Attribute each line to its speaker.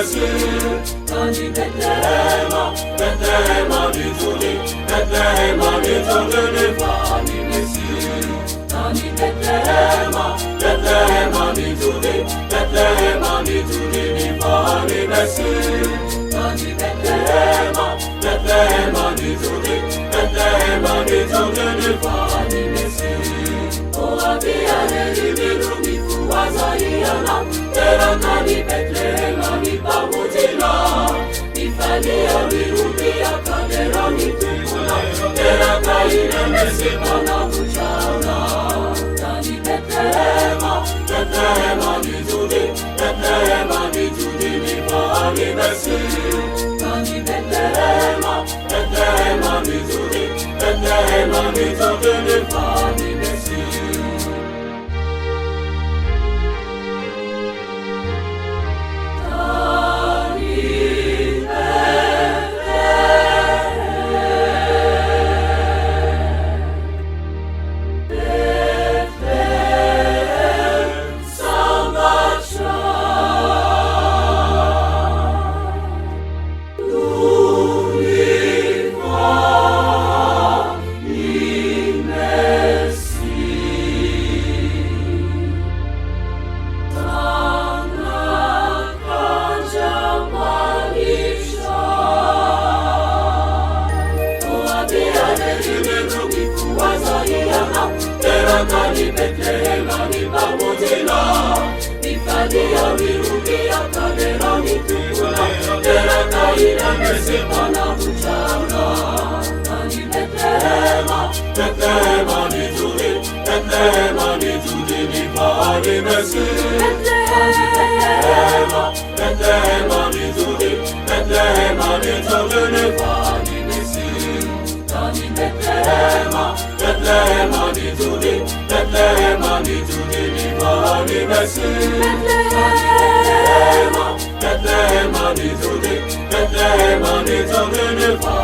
Speaker 1: Messi, Tani Bethléema, Bethléema nzuri, Bethléema nzuri ni fani Messi. Tani Bethléema, Bethléema nzuri, Bethléema nzuri ni fani Messi. Tani Bethléema, Bethléema nzuri, Bethléema nzuri ni fani Messi. Oabia nilirudi kuwazaiana, tena Tani Bethléema ni pamujina. Nifalia virudia kadera mituna, tena kaina mesimana kuchana. Tani Bethléema, Bethléema nzuri, Bethléema nzuri ni fani Messi. Tani Bethléema, Bethléema nzuri, Bethléema nzuri ni fani Messi. Tani Bethléema ni pamujina, nifalia virudia kadera mituna, tena kaina mesimana kuchana. Tani Bethléema, Bethléema nzuri, Bethléema nzuri ni fani Messi. Bethléema, Bethléema nzuri, Bethléema nzuri ni fani Messi. Tani Bethléema, Bethléema nzuri, Bethléema nzuri ni fani Messi. Bethléema, Bethléema nzuri, Bethléema nzuri ni fani